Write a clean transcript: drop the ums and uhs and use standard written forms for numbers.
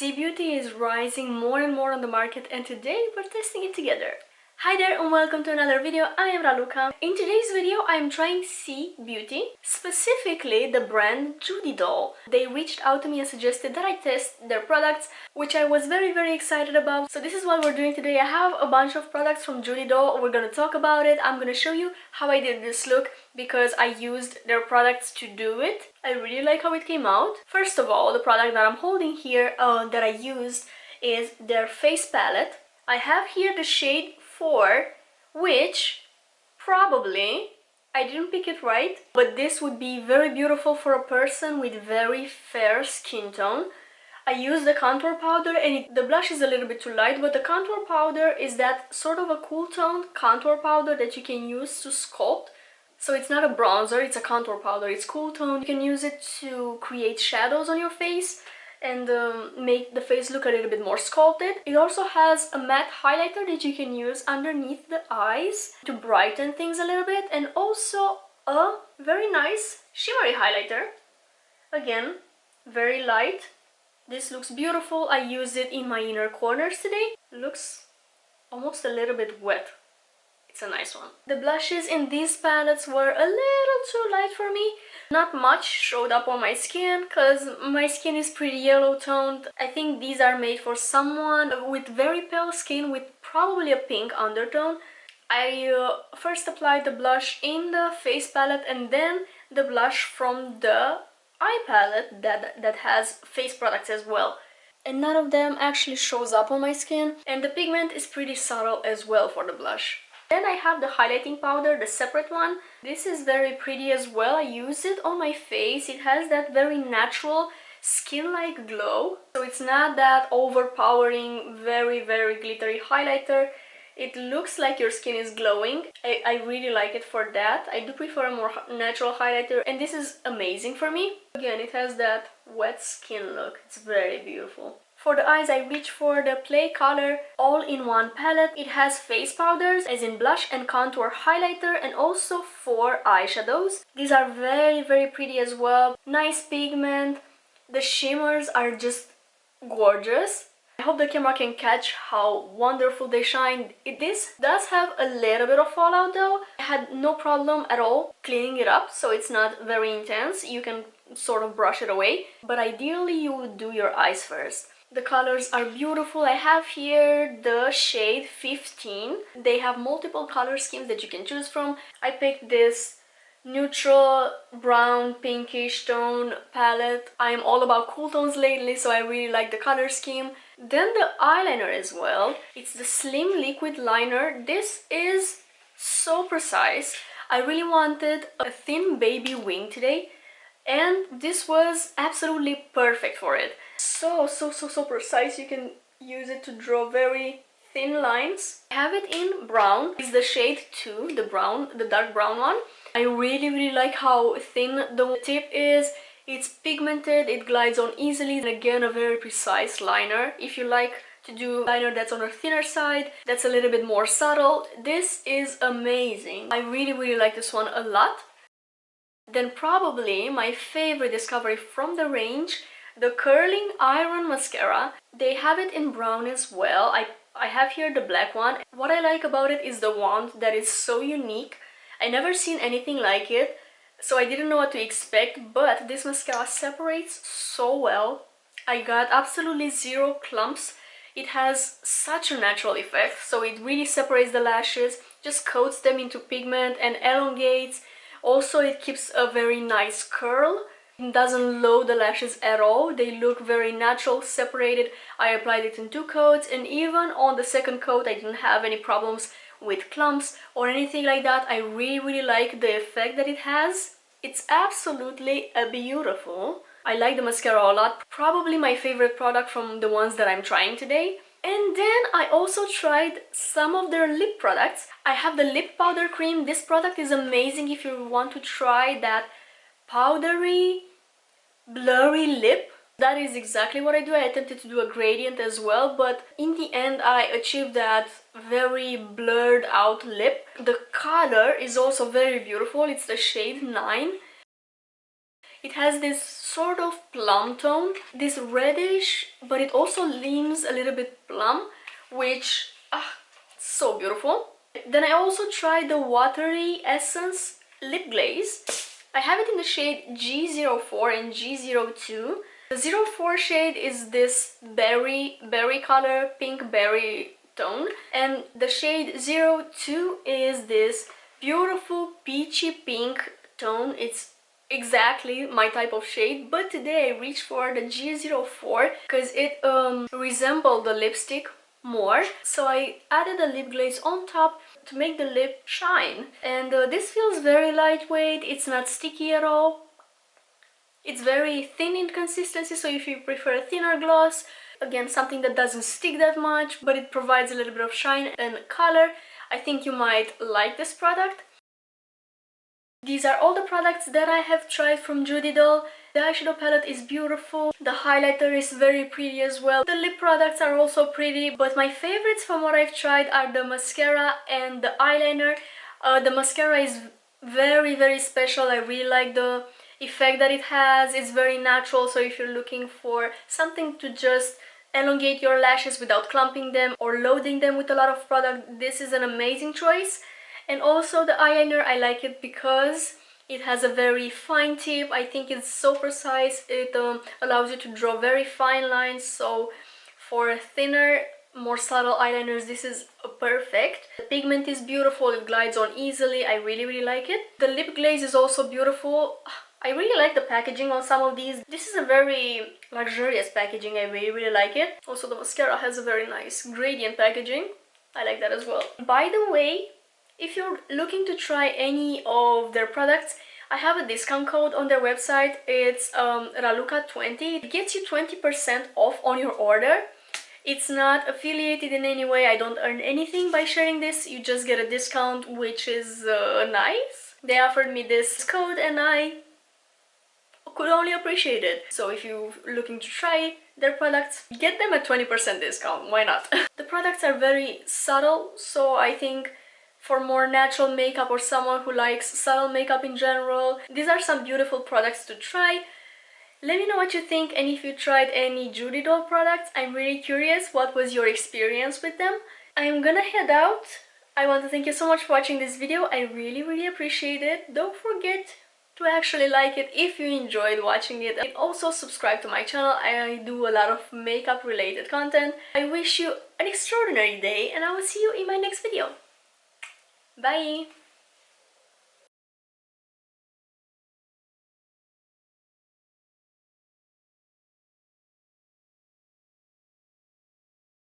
See, beauty is rising more and more on the market, and today we're testing it together. Hi there and welcome to another video. I am Raluca. In today's video I am trying C Beauty, specifically the brand Judydoll. They reached out to me and suggested that I test their products, which I was very excited about. So this is what we're doing today. I have a bunch of products from Judydoll. We're gonna talk about it. I'm gonna show you how I did this look because I used their products to do it. I really like how it came out. First of all, the product that I'm holding here that I used is their face palette. I have here the shade 4, which probably I didn't pick it right, but this would be very beautiful for a person with very fair skin tone. I used the contour powder, and the blush is a little bit too light, but the contour powder is that sort of a cool tone contour powder that you can use to sculpt. So it's not a bronzer, it's a contour powder. It's cool tone. You can use it to create shadows on your face and make the face look a little bit more sculpted. It also has a matte highlighter that you can use underneath the eyes to brighten things a little bit, and also a very nice shimmery highlighter. Again, very light. This looks beautiful. I used it in my inner corners today. Looks almost a little bit wet. It's a nice one. The blushes in these palettes were a little too light for me. Not much showed up on my skin because my skin is pretty yellow toned. I think these are made for someone with very pale skin with probably a pink undertone. I first applied the blush in the face palette and then the blush from the eye palette that has face products as well. And none of them actually shows up on my skin, and the pigment is pretty subtle as well for the blush. Then I have the highlighting powder, the separate one. This is very pretty as well. I use it on my face. It has that very natural skin-like glow. So it's not that overpowering, very glittery highlighter. It looks like your skin is glowing. I really like it for that. I do prefer a more natural highlighter, and this is amazing for me. Again, it has that wet skin look. It's very beautiful. For the eyes, I reached for the Play Color all-in-one palette. It has face powders, as in blush and contour highlighter, and also 4 eyeshadows. These are very pretty as well. Nice pigment. The shimmers are just gorgeous. I hope the camera can catch how wonderful they shine. This does have a little bit of fallout though. I had no problem at all cleaning it up, so it's not very intense. You can sort of brush it away, but ideally you would do your eyes first. The colors are beautiful. I have here the shade 15. They have multiple color schemes that you can choose from. I picked this neutral brown pinkish tone palette. I am all about cool tones lately, so I really like the color scheme. Then the eyeliner as well. It's the Slim Liquid Liner. This is so precise. I really wanted a thin baby wing today, and this was absolutely perfect for it. So precise. You can use it to draw very thin lines. I have it in brown. It's the shade 2, the dark brown one. I really like how thin the tip is. It's pigmented, it glides on easily, and again a very precise liner. If you like to do liner that's on a thinner side, that's a little bit more subtle, this is amazing. I really like this one a lot. Then probably my favorite discovery from the range, the Curling Iron Mascara. They have it in brown as well. I have here the black one. What I like about it is the wand that is so unique. I never seen anything like it, so I didn't know what to expect, but this mascara separates so well. I got absolutely 0 clumps. It has such a natural effect, so it really separates the lashes, just coats them into pigment and elongates. Also, it keeps a very nice curl. It doesn't load the lashes at all. They look very natural, separated. I applied it in 2 coats, and even on the second coat I didn't have any problems with clumps or anything like that. I really like the effect that it has. It's absolutely beautiful. I like the mascara a lot. Probably my favorite product from the ones that I'm trying today. And then I also tried some of their lip products. I have the lip powder cream. This product is amazing if you want to try that powdery, blurry lip. That is exactly what I do. I attempted to do a gradient as well, but in the end I achieved that very blurred out lip. The color is also very beautiful. It's the shade 9. It has this sort of plum tone. This reddish, but it also leans a little bit plum, which, so beautiful. Then I also tried the Watery Essence Lip Glaze. I have it in the shade G04 and G02. The 04 shade is this berry color, pink berry tone, and the shade 02 is this beautiful peachy pink tone. It's exactly my type of shade, but today I reached for the G04 because it resembled the lipstick more, so I added a lip glaze on top to make the lip shine. And this feels very lightweight, it's not sticky at all. It's very thin in consistency, so if you prefer a thinner gloss, again, something that doesn't stick that much, but it provides a little bit of shine and color, I think you might like this product. These are all the products that I have tried from Judydoll. The eyeshadow palette is beautiful, the highlighter is very pretty as well, the lip products are also pretty, but my favorites from what I've tried are the mascara and the eyeliner. The mascara is very special. I really like the effect that it has. It's very natural, so if you're looking for something to just elongate your lashes without clumping them or loading them with a lot of product, this is an amazing choice. And also the eyeliner, I like it because it has a very fine tip. I think it's so precise. It allows you to draw very fine lines, so for thinner, more subtle eyeliners, this is perfect. The pigment is beautiful, it glides on easily. I really like it. The lip glaze is also beautiful. I really like the packaging on some of these. This is a very luxurious packaging. I really like it. Also, the mascara has a very nice gradient packaging. I like that as well. By the way, if you're looking to try any of their products, I have a discount code on their website. It's raluca20. It gets you 20% off on your order. It's not affiliated in any way. I don't earn anything by sharing this. You just get a discount, which is nice. They offered me this code and I could only appreciate it. So if you're looking to try their products, get them a 20% discount. Why not? The products are very subtle, so I think for more natural makeup or someone who likes subtle makeup in general, these are some beautiful products to try. Let me know what you think, and if you tried any Judydoll products. I'm really curious what was your experience with them. I'm gonna head out. I want to thank you so much for watching this video. I really appreciate it. Don't forget to actually like it if you enjoyed watching it, and also subscribe to my channel. I do a lot of makeup related content. I wish you an extraordinary day, and I will see you in my next video. Bye!